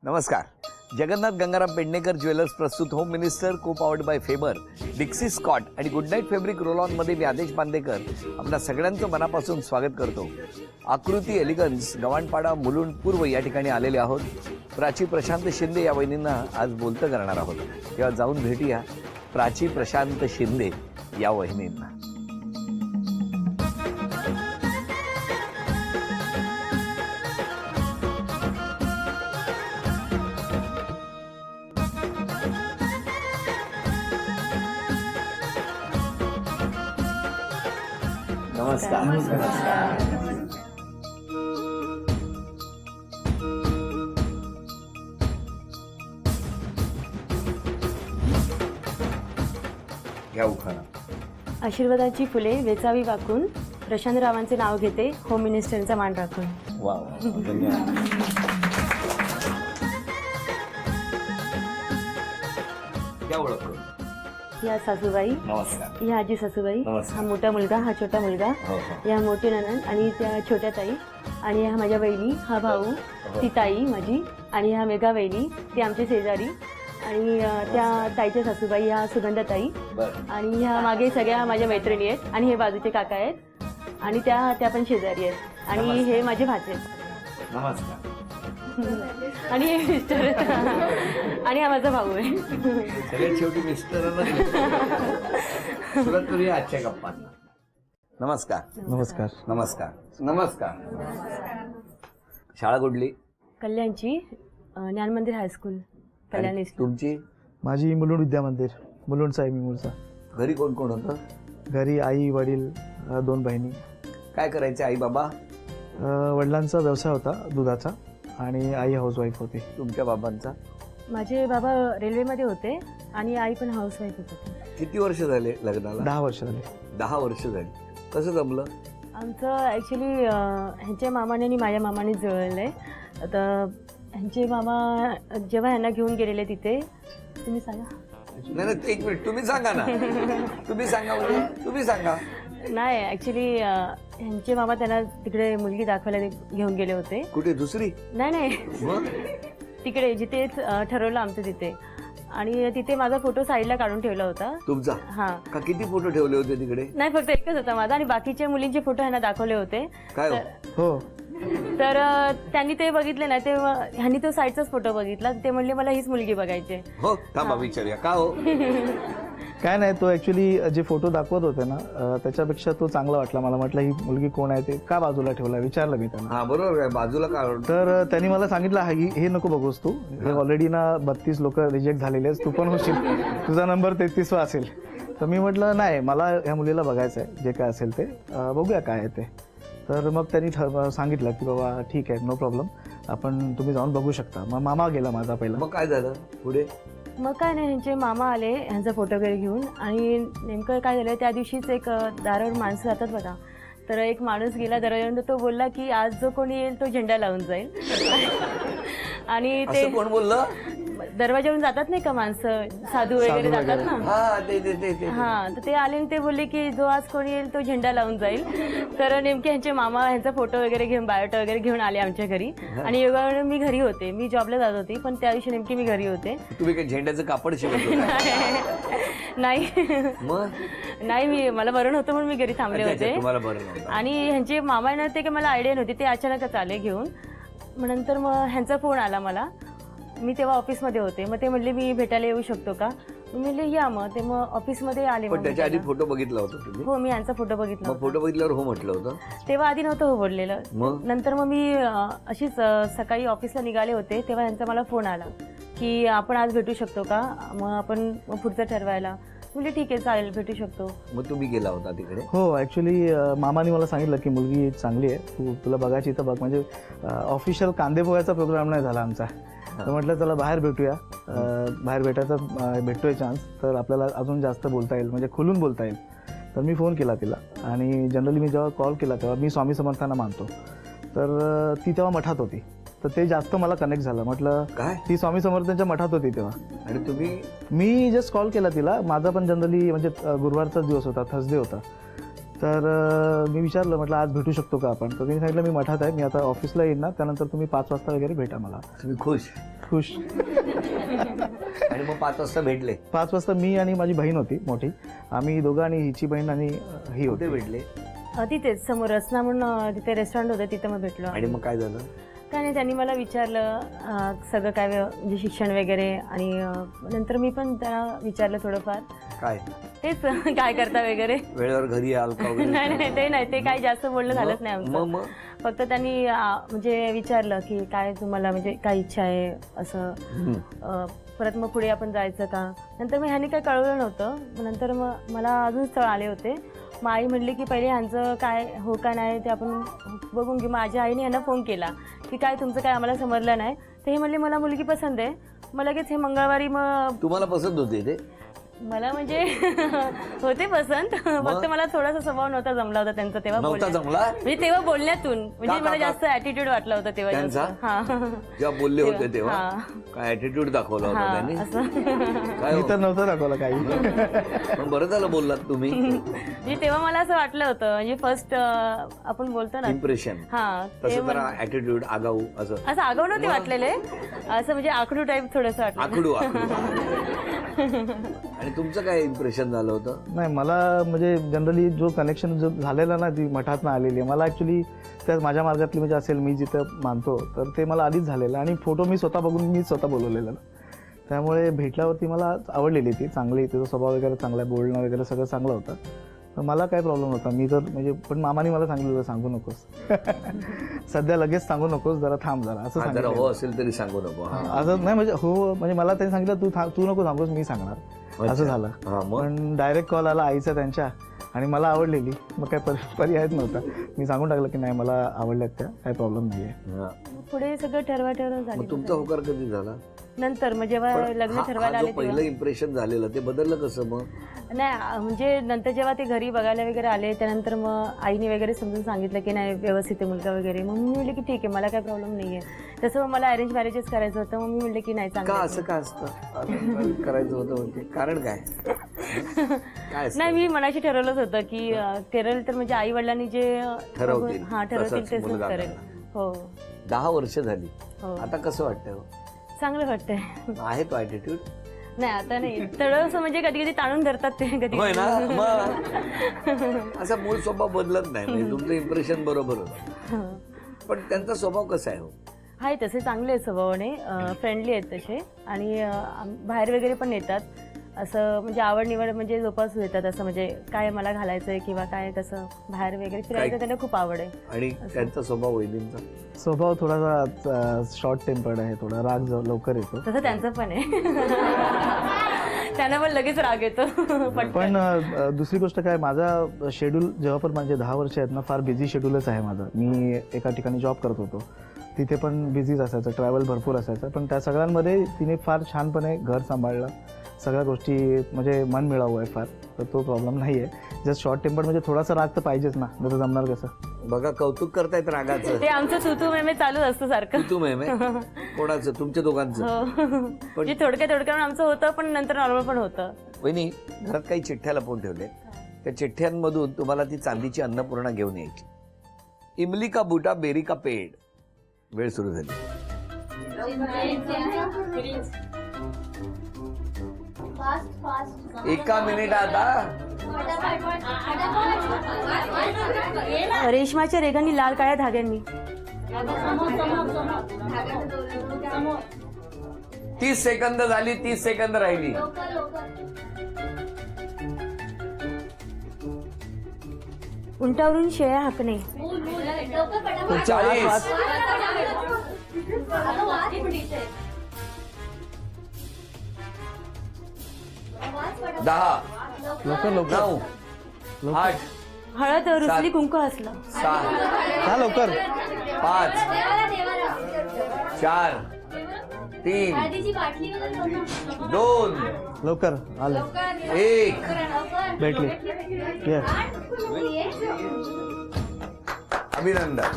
नमस्कार. जगन्नाथ गंगाराम पेडणेकर ज्वेलर्स प्रस्तुत home minister को पावर्ड बाय फेबर, डिक्सी स्कॉट आणि good night fabric roll on मध्ये मी आदेश बांदेकर आपल्या सगळ्यांचं मनापासून स्वागत करतो. आकृती एलिगन्स गव्हाणपाडा मुलुंड पूर्व या ठिकाणी आलेले आहोत. प्राची प्रशांत शिंदे या वहिनींना आज बोलतं करणार आहोत. तेव्हा जाऊन भेटूया प्राची प्रशांत शिंदे या वहिनींना. नमस्कार. घ्या उखाणा. आशीर्वादाची फुले वेचावी वाकून प्रशांतरावांचे नाव घेते होम मिनिस्टरचा मान राखून. वा धन्यवाद. घ्या ओळख. या सासूबाई, नमस्कार. या आजी सासूबाई, नमस्कार. हा मोठा मुलगा, हा छोटा मुलगा, हो हो. या मोठी नणंद आणि त्या छोट्या ताई आणि ह्या माझ्या बहिणी, हा भाऊ, ती ताई माझी आणि ह्या मेघा वहिनी, ती आमची शेजारी आणि त्या ताईच्या सासूबाई ह्या सुगंधाताई बरं. आणि ह्या मागे सगळ्या माझ्या मैत्रिणी आहेत आणि हे बाजूचे काका आहेत आणि त्या पण शेजारी आहेत आणि हे माझे भाचे आहेत नमस्कार. आणि हे मिस्टर आणि हा माझा भाऊ आहे. सगळ्यात शेवटी मिस्टरांना सुरुवात करूया आजच्या गप्पांना. नमस्कार. नमस्कार. नमस्कार. नमस्कार. शाळा कुठली? कल्याणची ज्ञान मंदिर हायस्कूल कल्याण आणि ईस्ट. तुमची? माझी मुलुंड विद्या मंदिर, मुलुंडचा आहे मी मूळचा. घरी कोण कोण होतं? घरी आई वडील, 2 बहिणी. काय करायचे आई बाबा? वडिलांचा व्यवसाय होता दुधाचा आणि आई हाऊसवाईफ होती. तुमच्या बाबांचा? माझे बाबा रेल्वेमध्ये होते आणि आई पण हाऊसवाईफ होती. किती वर्ष झाले लग्नाला? 10 वर्ष झाली. 10 वर्ष झाली. कसं जमलं? आमचं ॲक्च्युली ह्यांच्या मामाने आणि माझ्या मामाने जुळलं आहे. आता ह्यांचे मामा जेव्हा ह्यांना घेऊन गेलेले तिथे, तुम्ही सांगा. नाही नाही, एक मिनिट, तुम्ही सांगा ना. तुम्ही सांगा म्हणजे तुम्ही सांगा. नाही ॲक्च्युली ह्यांचे मामा त्यांना तिकडे मुलगी दाखवायला घेऊन गेले होते. कुठे? दुसरी? नाही नाही, मग तिकडे जिथेच ठरवलं आमचं तिथे. आणि तिथे माझा फोटो साईडला काढून ठेवला होता. तुमचा? हां. का किती फोटो ठेवले होते तिकडे? नाही, फक्त एकच होता माझा आणि बाकीच्या मुलींचे फोटो ह्यांना दाखवले होते. काय हो? हो. तर त्यांनी ते बघितले नाही, ते ह्यांनी तो साईडचाच फोटो बघितला. ते म्हणले मला हीच मुलगी बघायची आहे. हो, थांबा विचारूया. का हो? काय नाही, तो ॲक्च्युली जे फोटो दाखवत होते ना त्याच्यापेक्षा तो चांगला वाटला मला. म्हटलं ही मुलगी कोण आहे, ते का बाजूला ठेवला विचारलं मी त्यांना. हा बरोबर आहे, बाजूला का? तर त्यांनी मला सांगितलं हे नको बघूस तू, हे ऑलरेडी ना 32 लोक रिजेक्ट झालेले आहेत, तू पण होशील, तुझा नंबर 33वा असेल. तर मी म्हटलं नाही, मला ह्या मुलीला बघायचं आहे, जे काय असेल ते बघूया काय आहे ते. तर मग त्यांनी सांगितलं की बाबा ठीक आहे, नो प्रॉब्लेम, तुम्ही जाऊन बघू शकता. मग मामा गेला माझा पहिला. मग काय झालं पुढे? मग काय नाही, ह्यांचे मामा आले ह्यांचा फोटो वगैरे घेऊन. आणि नेमकं काय झालं, त्या दिवशीच एक दारावर माणसं जातात बघा, तर एक माणूस गेला दरवाजावर. तो बोलला की आज जो कोणी येईल तो झेंडा लावून जाईल. आणि ते असं कोण बोललं? दरवाजावरून जातात नाही का माणसं, साधू वगैरे जातात ना. हा ते हा, तर ते आले आणि ते बोलले की जो आज कोणी येईल तो झेंडा लावून जाईल. तर नेमके ह्यांचे मामा ह्यांचा फोटो वगैरे घेऊन, बायोटा वगैरे घेऊन आले आमच्या घरी. आणि योगाने मी घरी होते, मी जॉबला जात होती, पण त्या दिवशी नेमकी मी घरी होते. तुम्ही काय झेंड्याचं कापड शिवत होता? नाही मग नाही, मला बरं नव्हतं म्हणून मी घरी थांबले अच्छा, होते. तुम्हाला बरं नव्हतं. आणि ह्यांचे मामा नव्हते की मला आयडिया नव्हती, ते अचानकच आले घेऊन. मग नंतर मग ह्यांचा फोन आला मला. मी तेव्हा ऑफिसमध्ये होते. मग ते म्हणले मी भेटायला येऊ शकतो का? मी म्हणले या. मग ते मग ऑफिसमध्ये आले. पण मग त्याच्या आधी भेटायला. फोटो बघितला होता तुम्ही? हो, मी यांचा फोटो बघितला मग होता. फोटो बघितल्यावर हो म्हटलं होतं? तेव्हा आधी नव्हतं हो बोललेलं. मग नंतर मग मी अशीच सकाळी ऑफिसला निघाले होते, तेव्हा यांचा मला फोन आला की आपण आज भेटू शकतो का? मग आपण पुढचं ठरवायला. म्हणजे ठीक आहे, चालेल, भेटू शकतो. मग तुम्ही गेला होता तिकडे? हो, ॲक्च्युली मामाने मला सांगितलं की मुलगी चांगली आहे, तुला बघायची तर बघ. म्हणजे ऑफिशियल कांदे पोह्याचा प्रोग्राम नाही झाला आमचा. तर म्हटलं चला बाहेर भेटूया, बाहेर भेटतोय चान्स, तर आपल्याला अजून जास्त बोलता येईल, म्हणजे खुलून बोलता येईल. तर मी फोन केला तिला. आणि जनरली मी जेव्हा कॉल केला तेव्हा, मी स्वामी समर्थांना मानतो, तर ती तेव्हा मठात होती. तर ते जास्त मला कनेक्ट झालं. म्हटलं काय? ती स्वामी समर्थांच्या मठात होती तेव्हा. आणि तुम्ही? मी जस्ट कॉल केला तिला. माझा पण जनरली म्हणजे गुरुवारचा दिवस होता, थर्सडे होता. तर मी विचारलं, म्हटलं आज भेटू शकतो का आपण. तर त्यांनी सांगितलं मी मठात आहे, मी आता ऑफिसला येईन ना, त्यानंतर तुम्ही 5 वाजता वगैरे भेटा मला. तुम्ही खुश खुश. आणि मग 5 वाजता भेटले. 5 वाजता मी आणि माझी बहीण होती मोठी, आम्ही दोघं आणि हिची बहीण आणि ही कुठे होते. भेटले तिथेच समोर रसना म्हणून तिथे रेस्टॉरंट होतं, तिथं मग भेटलो. आणि मग काय झालं? काय नाही, त्यांनी मला विचारलं सगळं काय म्हणजे शिक्षण वगैरे, आणि नंतर मी पण त्यांना विचारलं थोडंफार काय तेच काय करता वगैरे. वेळेवर घरी याल का वगैरे? नाही नाही, ते नाही, ते काही जास्त बोलणं झालंच नाही मग आमचं. फक्त त्यांनी म्हणजे विचारलं की काय तुम्हाला म्हणजे काय इच्छा आहे असं, परत मग पुढे आपण जायचं का. नंतर मग ह्याने काही कळवलं नव्हतं. नंतर मग मला अजून स्थळ आले होते. मग आई म्हणली की पहिले ह्यांचं काय हो का नाही ते आपण बघून घेऊ. माझ्या आईने ह्यांना फोन केला की काय तुमचं काय आम्हाला समजलं नाही. तर हे म्हणले मला मुलगी पसंत आहे. मग लगेच हे मंगळवारी मग तुम्हाला पसंत होते ते? मला म्हणजे होते पसंत, फक्त मला थोडासा स्वभाव नव्हता जमला होता त्यांचा तेव्हा नव्हता बोलण्यात. जमला? म्हणजे तेव्हा बोलण्यातून म्हणजे का- मला का- जास्त ऍटिट्यूड वाटला होता तेव्हा त्यांचा? जास्त. हा जेव्हा बोलले होते तेव्हा हा. काय ऍटिट्यूड दाखवला होता हा, त्यांनी? असं काय मी हो? तर नव्हतं दाखवलं काही. पण बरं झालं बोललात तुम्ही. म्हणजे तेव्हा मला असं वाटलं होतं, म्हणजे फर्स्ट आपण बोलतो ना, इम्प्रेशन हा ते तसं जरा ऍटिट्यूड आगाऊ असं असं आगाऊ नव्हते वाटलेले, असं म्हणजे आखडू टाईप थोडंसं वाटलं. आखडू आणि तुमचं काय इम्प्रेशन झालं होतं? नाही, मला म्हणजे जनरली जो कनेक्शन जो झालेला ना, ती मठातनं आलेली आहे, मला ॲक्च्युली त्या माझ्या मार्गातली म्हणजे असेल, मी जिथं मानतो तर ते मला आधीच झालेलं. आणि फोटो मी स्वतः बघून मी स्वतः बोलवलेलं, त्यामुळे भेटल्यावरती मला आवडलेली ती चांगली. तिचा स्वभाव वगैरे चांगला आहे, बोलणं वगैरे सगळं चांगलं होतं. तर मला काय प्रॉब्लेम नव्हता. मी तर म्हणजे पण मामाने मला सांगितलं सांगू नकोस. सध्या लगेच सांगू नकोस, जरा थांब जरा असं जरा सांगितलं. हो असेल तरी सांगू नको. असं नाही म्हणजे हो, म्हणजे मला त्यांनी सांगितलं तू नको सांगूस, मी सांगणार, असं झालं. हा, मग पण डायरेक्ट कॉल आला आईचा त्यांच्या, आणि मला आवडलेली. मग काय पर्यायच नव्हता, मी सांगून टाकलं की नाही मला आवडल्यात त्या, काही प्रॉब्लेम नाही आहे. हा. पुढे सगळं ठरवा मग झालं तुमचा होकार कधी झाला? नंतर. मग जेव्हा लग्न हा ठरवायला जो आले पहिलं तेव्हा इम्प्रेशन झालेलं ते बदललं कसं मग? नाही, म्हणजे नंतर जेव्हा ते घरी बघायला वगैरे आले त्यानंतर मग आईने वगैरे समजून सांगितलं की नाही व्यवस्थित आहे मुलगा वगैरे. मग मी म्हणले की ठीक आहे, मला काय प्रॉब्लेम नाही आहे. तसं मग मला अरेंज मॅरेजच करायचं होतं. मग मी म्हणले की नाही का चांगलं असं का असतं करायचं होतं म्हणजे कारण काय? काय असतं? नाही, मी मनाशी ठरवलंच होतं की ठरवलं तर म्हणजे आई वडिलांनी जे ठरवतील, हा ठरवतील तसंच तेच मुलगा करेल. करणार. हो 10 वर्ष झाली, हो, आता कसं वाटतं हो? चांगलं वाटतंय. आहे तो ऍटिट्यूड? नाही आता नाही, थोडंसं म्हणजे कधी कधी ताणून धरतात ते कधी होय ना. मग असा मूळ स्वभाव बदलत नाही, म्हणजे तुमचं इम्प्रेशन बरोबर होतं. पण त्यांचा स्वभाव कसा आहे हो? आहे तसे चांगले आहेत स्वभावाने, फ्रेंडली आहेत तसे. आणि बाहेर वगैरे पण येतात, असं म्हणजे आवड निवड म्हणजे जोपासू येतात. असं म्हणजे काय मला घालायचंय किंवा काय कसं बाहेर वगैरे फिरायचं त्यांना खूप आवड आहे. आणि त्यांचा स्वभाव वहिनींचा? स्वभाव थोडासा शॉर्ट टेम्पर्ड आहे, थोडा राग लवकर येतो. तसं त्यांचं पण आहे. त्यांना पण लगेच राग येतो. पण दुसरी गोष्ट काय, माझा शेड्यूल जेव्हा पण माझे 10 वर्ष आहेत ना, फार बिझी शेड्यूलच आहे माझं. मी एका ठिकाणी जॉब करत होतो, तिथे पण बिझीच असायचं, ट्रॅव्हल भरपूर असायचं. पण त्या सगळ्यांमध्ये तिने फार छानपणे घर सांभाळलं, सगळ्या गोष्टी म्हणजे मन मिळावं आहे फार. तर तो प्रॉब्लेम नाही आहे. जस्ट शॉर्ट टेम्पर्ड म्हणजे थोडासा राग तर पाहिजेच ना, तर जमणार कसं? बघा कौतुक करतायत रागाचं. ते आमचं तुतू मेमे चालू असतं सारखं. तू मेमे कोणाचं? तुमच्या दोघांचं? हो, म्हणजे थोडक्यात आमचं होतं, पण नंतर नॉर्मल पण होतं. वहिनी, घरात काही चिठ्ठ्या लपवून ठेवले, त्या चिठ्ठ्यांमधून तुम्हाला ती चांदीची अन्नपूर्णा घेऊन यायची. इमली का बूटा बेरी का पेड. वेळ सुरू झाली. एका मिनिट आता. रेशमाच्या रेघांनी लाल काळ्या धाग्यांनी. 30 सेकंद झाली, 30 सेकंद राहिली. उंटावरून शेळ्या हाकणे. 40. 10. लवकर लवकर 9. 8. हळद रुसली कुंकू हसलं. 7. हा लवकर. 5. 4. 3. 2. लवकर आलं. 1. भेटली. ये. अभिनंदन.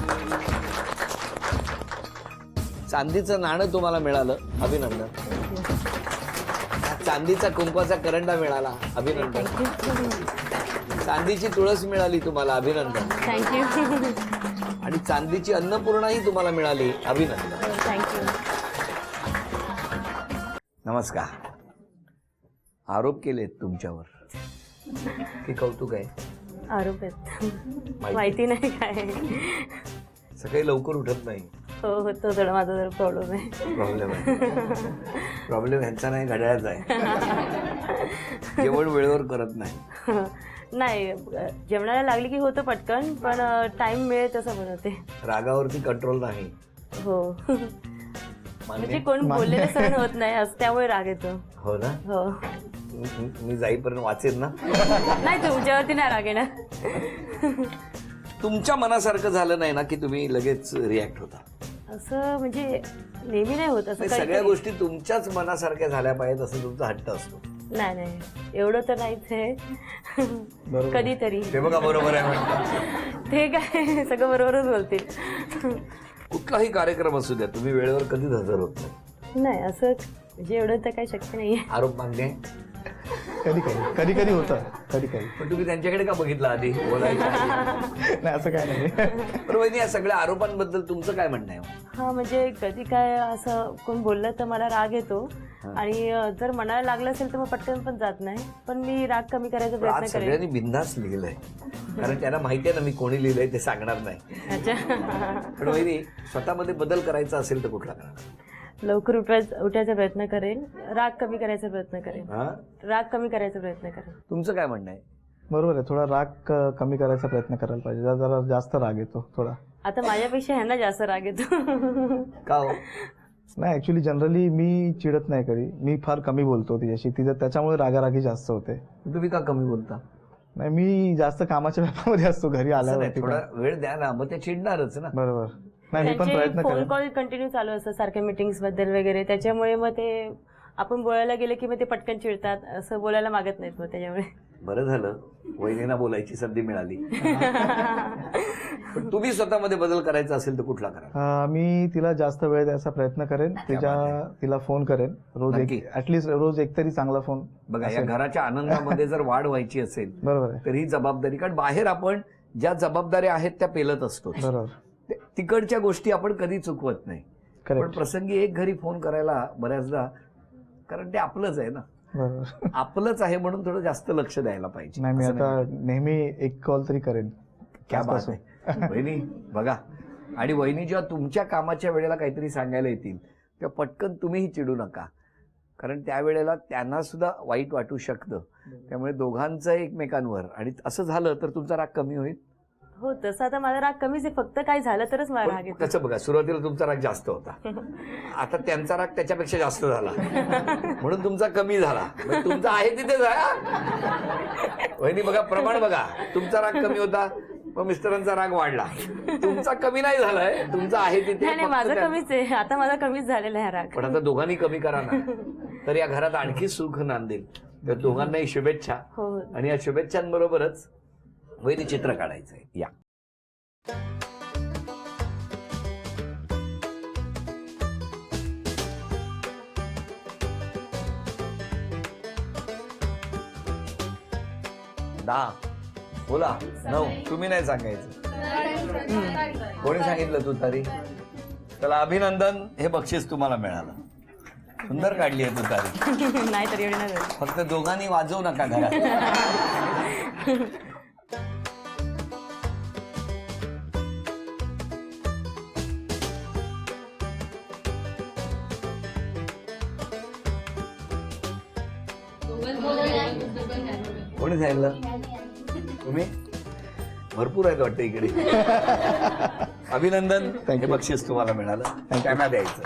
चांदीचं नाणं तुम्हाला मिळालं, अभिनंदन. चांदीचा कुंकवाचा करंडा मिळाला, अभिनंदन. चांदीची तुळस मिळाली तुम्हाला, अभिनंदन. थँक्यू. आणि चांदीची अन्नपूर्णाही तुम्हाला मिळाली, अभिनंदन. थँक्यू. नमस्कार. आरोप केलेत तुमच्यावर की कौतुक आहे? आरोप आहेत, माहिती नाही काय. सकाळी लवकर उठत नाही. हो होतो थोडा, माझा जरा प्रॉब्लेम आहे. प्रॉब्लेम आहे. प्रॉब्लेम ह्यांचा नाही, घड्याळाचा आहे. जेवण वेळेवर करत नाही. नाही, जेवणाला लागली की होतं पटकन, पण टाइम मिळेल तसं बनवते. रागावरती कंट्रोल नाही. हो, मान्य? म्हणजे कोण बोललेलं सहन होत नाही, असं त्यामुळे राग येतो. हो ना. हो. मी जाईपर्यंत वाचेन ना. नाही, तुमच्यावरती नाही राग येणार. तुमच्या मनासारखं झालं नाही ना की तुम्ही लगेच रिॲक्ट होता. असं म्हणजे नेहमी नाही होत असं. सगळ्या गोष्टी तुमच्याच मनासारख्या झाल्या पाहिजेत असं तुमचा हट्ट असतो. नाही नाही, एवढं तर नाहीच आहे. कधीतरी. ते बघा, बरोबर आहे म्हणतात. ते काय सगळं बरोबरच बोलतील. कुठलाही कार्यक्रम असू द्या, तुम्ही वेळेवर कधीच हजर होत नाही. नाही, असं म्हणजे एवढं तर काही शक्य नाहीये. आरोप मान्य आहे? कधी कधी होतं, कधी पण तुम्ही त्यांच्याकडे का बघितलं आधी बोलायचं? नाही, असं काय नाही. पण वहिनी, या सगळ्या आरोपांबद्दल तुमचं काय म्हणणं आहे? हा, म्हणजे कधी काय असं कोण बोललं तर मला राग येतो, आणि जर मनाला लागलं असेल तर मग पटकन पण जात नाही. पण मी राग कमी करायचा प्रयत्न आज करेन. सगळ्यांनी बिनधास्त लिहिलंय, कारण त्यांना माहिती आहे ना मी कोणी लिहिलंय ते सांगणार नाही. अच्छा. पण वहिनी, स्वतःमध्ये बदल करायचा असेल तर कुठला करणार? लवकर उठायचा प्रयत्न करेन, राग कमी करायचा प्रयत्न करेन. राग कमी करायचा प्रयत्न करेन. तुमचं काय म्हणणं आहे? बरोबर आहे, थोडा राग कमी करायचा प्रयत्न करायला पाहिजे. जरा जास्त राग येतो थोडा. आता माझ्यापेक्षा ह्यांना जास्त राग येतो. का हो? नाही, ऍक्च्युली जनरली मी चिडत नाही कधी. मी फार कमी बोलतो तिच्याशी, त्याच्यामुळे रागारागी जास्त होते. तुम्ही का कमी बोलता? नाही, मी जास्त कामाच्या व्यापामध्ये असतो घरी आल्यावर. थोडा वेळ द्या ना, मग ते चिडणारच ना. बरोबर. नाही, मी पण प्रयत्न फोन करेन. कॉल कंटिन्यू चालू असतं सारख्या मीटिंग्स बद्दल वगैरे, त्याच्यामुळे मग ते आपण बोलायला गेले की मग ते पटकन चिडतात, असं बोलायला मागत नाहीत मग त्याच्यामुळे. बरं झालं वहिनींना बोलायची संधी मिळाली. पण तुम्ही स्वतःमध्ये बदल करायचा असेल तर कुठला करा? मी तिला जास्त वेळ द्यायचा प्रयत्न करेन. तिला फोन करेन रोज, ऍटलीस्ट रोज एक तरी चांगला फोन. बघा, या घराच्या आनंदामध्ये जर वाढ व्हायची असेल बरोबर आहे, तर ही जबाबदारी, कारण बाहेर आपण ज्या जबाबदाऱ्या आहेत त्या पेलत असतो. बरोबर. तिकडच्या गोष्टी आपण कधी चुकवत नाही. पण करेक्ट. प्रसंगी एक घरी फोन करायला बऱ्याचदा, कारण ते आपलंच आहे ना. बरोबर. आपलंच आहे म्हणून थोडं जास्त लक्ष द्यायला पाहिजे. नाही, मी असं आता नाही. नेहमी एक कॉल तरी करेन. क्या बात आहे. वहिनी बघा, आणि वहिनी जेव्हा तुमच्या कामाच्या वेळेला काहीतरी सांगायला येतील तेव्हा पटकन तुम्हीही चिडू नका, कारण त्यावेळेला त्यांना सुद्धा वाईट वाटू शकतं. त्यामुळे दोघांचं एकमेकांवर, आणि असं झालं तर तुमचा राग कमी होईल. हो, तसं आता माझा राग कमीच आहे, फक्त काय झालं तरच मला राग येतो. कसं बघा, सुरुवातीला तुमचा राग जास्त होता, आता त्यांचा राग त्याच्यापेक्षा जास्त झाला, म्हणून तुमचा कमी झाला. मग तुमचा आहे तिथे जा. वहिनी बघा, प्रमाण बघा, तुमचा राग कमी होता, मग मिस्टरांचा राग वाढला. तुमचा कमी नाही झालाय, तुमचा आहे तिथे. नाही, माझा कमीच आहे, आता माझा कमीच झालेला आहे राग. पण आता दोघांनी कमी करा ना, तर या घरात आणखी सुख नांदेल. तर दोघांनाही शुभेच्छा. हो. आणि या शुभेच्छांबरोबरच वहिनी चित्र काढायचंय. या दहा बोला, 9. तुम्ही नाही सांगायचं. कोणी सांगितलं? तू तरी. चला, अभिनंदन. हे बक्षीस तुम्हाला मिळालं. सुंदर काढली आहे तू तारी. नाही तर एवढी नाही. फक्त दोघांनी वाजवू नका घरात. कोणी सांगितलं? तुम्ही? भरपूर आहेत वाटतं इकडे. अभिनंदन. हे बक्षीस तुम्हाला मिळालं. त्यांना द्यायचं.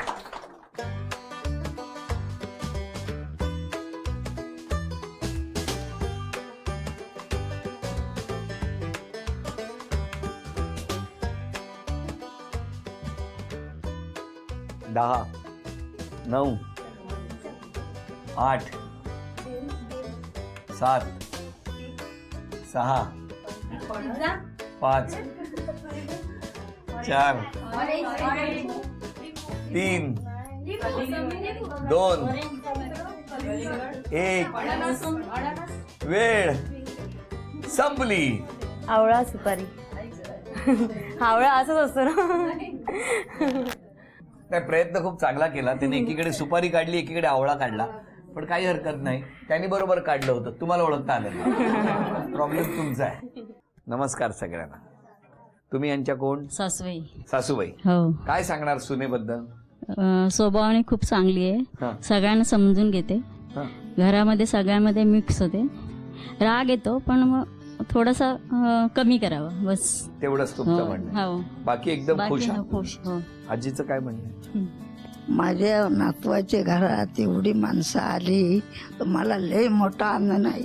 दहा, 9, 8, 7, 6, 5, 4, 3, 2, 1. वेळ संपली. आवळा सुपारी. आवळा असंच असतो ना. नाही, प्रयत्न खूप चांगला केला त्याने. एकीकडे सुपारी काढली, एकीकडे आवळा काढला, पण काही हरकत नाही. त्यांनी बरोबर काढलं होतं, तुम्हाला ओळखता आलं नाही. प्रॉब्लेम तुमचा आहे. नमस्कार सगळ्यांना. तुम्ही यांच्या कोण? सासूबाई. सासूबाई. हो. काय सांगणार सुनेबद्दल? स्वभावाने खूप चांगली हा. आहे, सगळ्यांना समजून घेते, हा. घरामध्ये सगळ्यामध्ये मिक्स होते. राग येतो पण मग थोडासा कमी करावा बस. तेवढंच तुमचं म्हणणं आहे. हो. बाकी एकदम बाकी खुश हो, आहात? खुश. हो. आजीचं काय म्हणणं? माझ्या नातवाच्या घरात एवढी माणसं आली तर मला लय मोठा आनंद आहे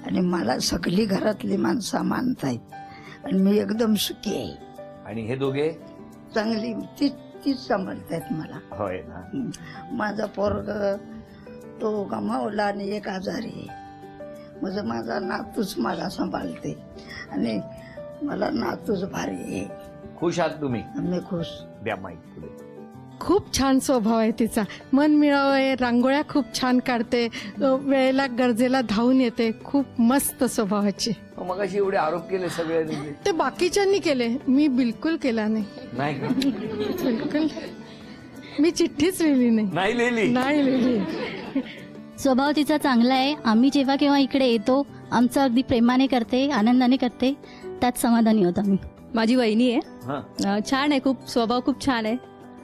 आणि मला सगळी घरातली माणसं मानतायत आणि मी एकदम सुखी आहे. आणि हे दोघे? चांगली तीच सांभाळतायत मला. होय ना. माझा पोरग तो गमावला आणि एक आजारी आहे. माझा नातूच मला सांभाळते आणि मला नातूच भारी आहे. खुश आहात तुम्ही? मी खुश. द्या माईक पुढे. खूप छान स्वभाव आहे तिचा. मन मिळावं आहे, रांगोळ्या खूप छान काढते, वेळेला गरजेला धावून येते. खूप मस्त स्वभावाची. मग अशी एवढे आरोप केले सगळ्यांनी? ते बाकीच्यांनी केले, मी बिलकुल केला नाही. नाही का? बिलकुल. मी चिठ्ठीच लिहिली नाही. नाही लिहिली? नाही लिहिली. स्वभाव तिचा चांगला आहे. आम्ही जेव्हा केव्हा इकडे येतो आमचं अगदी प्रेमाने करते, आनंदाने करते, त्यात समाधानी होतो आम्ही. माझी वहिनी आहे. हा. छान आहे, खूप स्वभाव खूप छान आहे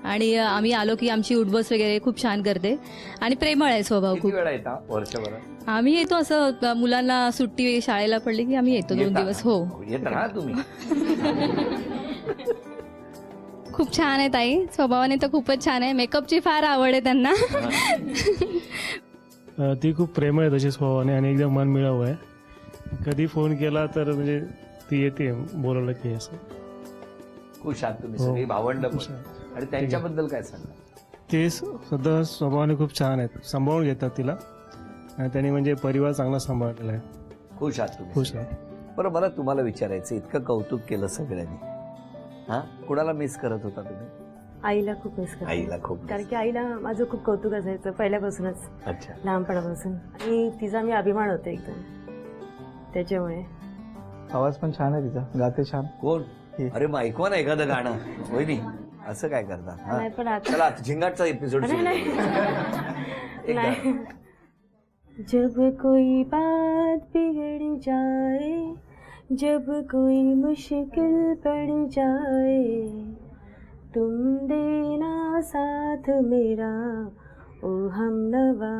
आणि आम्ही आलो की आमची उठबस वगैरे खूप छान करते आणि प्रेमळ आहे स्वभाव किती खूप. वेळा येता वर्षभरात? आम्ही येतो असं मुलांना सुट्टी वगैरे शाळेला पडली की आम्ही येतो 2 येता? दिवस. हो. येता ना तुम्ही? खूप छान आहे ताई, स्वभावाने तर खूपच छान आहे. मेकअपची फार आवड आहे त्यांना. ती खूप प्रेमळ आहे तशी स्वभावाने आणि एकदम मन मिळावं आहे. कधी फोन केला तर म्हणजे ती येते बोलावलं की असं. खुश आहात तुम्ही हो. सगळी भावंड खुश पण. आहे. आणि त्यांच्याबद्दल काय सांगा? ते सुद्धा स्वभावाने खूप छान आहेत, सांभाळून घेतात तिला आणि त्यांनी म्हणजे परिवार चांगला सांभाळलेला आहे. खुश आहात तुम्ही? खुश आहे. बरं, मला तुम्हाला विचारायचं, इतकं कौतुक केलं सगळ्यांनी, हा, कुणाला मिस करत होता तुम्ही? आईला खूप मिस करते. आईला खूप कारण miss. की आईला माझं खूप कौतुक असायचं पहिल्यापासूनच, अच्छा. लहानपणापासून. आणि तिचा मी अभिमान होते एकदम, त्याच्यामुळे. आवाज पण छान आहे तिचा, गाते छान. कोण? हे. अरे मग ऐकवा ना एखादं गाणं. वहिनी असं काय करता? हा. नाही पण आता चला झिंगाटचा एपिसोड. नाही. नहीं। जब कोई बात बिगड़ जाए, जब कोई मुश्किल पड़ जाए, तुम देना साथ मेरा ओ हमनवा।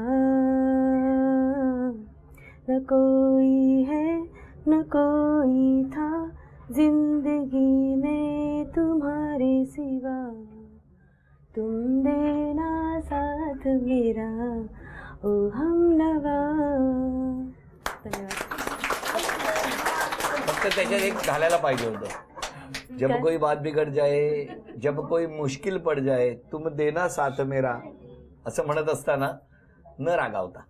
न कोई है न कोई था जिंदगी में तुम्हारे सिवा, तुम देना साथ मेरा ओ हमनवा। धन्यवाद. फक्त त्याच्यात एक घालायला पाहिजे होतं, जब काय? कोई बात बिगड़ जाए, जब कोई मुश्किल पड़ जाए, तुम देना साथ मेरा, असं म्हणत असताना न रागावता.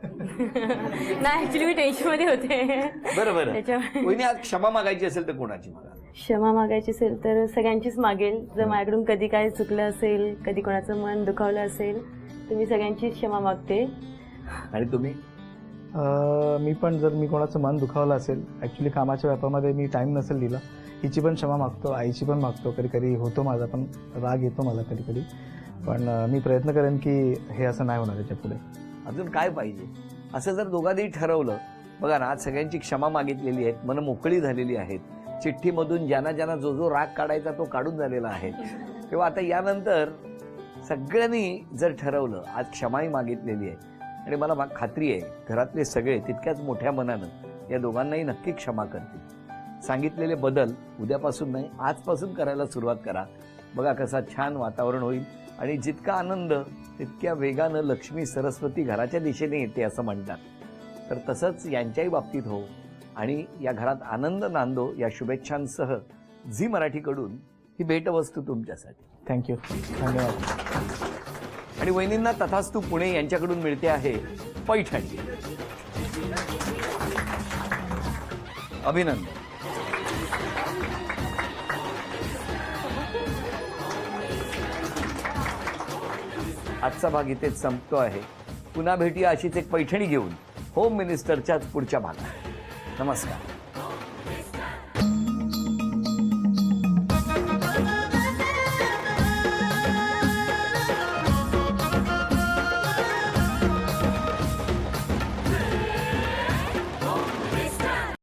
नाही, ऍक्च्युली मी टेन्शन मध्ये होते. बरोबर. त्याच्यामुळे वहिनी आज क्षमा मागायची असेल तर कोणाची मागा? क्षमा मागायची असेल तर सगळ्यांचीच मागेल. जर माझ्याकडून कधी काय चुकलं असेल, कधी कोणाचं मन दुखावलं असेल, तर मी सगळ्यांचीच क्षमा मागते. आणि तुम्ही? मी पण जर मी कोणाचं मन दुखावलं असेल, ॲक्च्युली कामाच्या व्यापामध्ये मी टाईम नसेल दिला, हिची पण क्षमा मागतो, आईची पण मागतो. कधी कधी होतो माझा पण राग येतो मला कधी कधी, पण मी प्रयत्न करेन की हे असं नाही होणार याच्या पुढे. अजून काय पाहिजे? असं जर दोघांनी ठरवलं, बघा ना, आज सगळ्यांची क्षमा मागितलेली आहेत, मन मोकळी झालेली आहेत, चिठ्ठीमधून ज्यांना ज्यांना जो जो राग काढायचा तो काढून झालेला आहे. तेव्हा आता यानंतर सगळ्यांनी जर ठरवलं, आज क्षमाही मागितलेली आहे, आणि मला खात्री आहे घरातले सगळे तितक्याच मोठ्या मनानं या दोघांनाही नक्की क्षमा करतील. सांगितलेले बदल उद्यापासून नाही, आजपासून करायला सुरुवात करा. बघा कसा छान वातावरण होईल आणि जितका आनंद तितक्या वेगानं लक्ष्मी सरस्वती घराच्या दिशेने येते असं म्हणतात. तर तसंच यांच्याही बाबतीत हो आणि या घरात आनंद नांदो या शुभेच्छांसह झी मराठीकडून ही भेटवस्तू तुमच्यासाठी. थँक्यू, धन्यवाद. आणि वहिनींना तथास्तू पुणे यांच्याकडून मिळते आहे पैठणी. अभिनंदन. आजचा भाग इथेच संपतो आहे. पुन्हा भेटूया अशीच एक पैठणी घेऊन होम मिनिस्टरच्याच पुढच्या भागात. नमस्कार.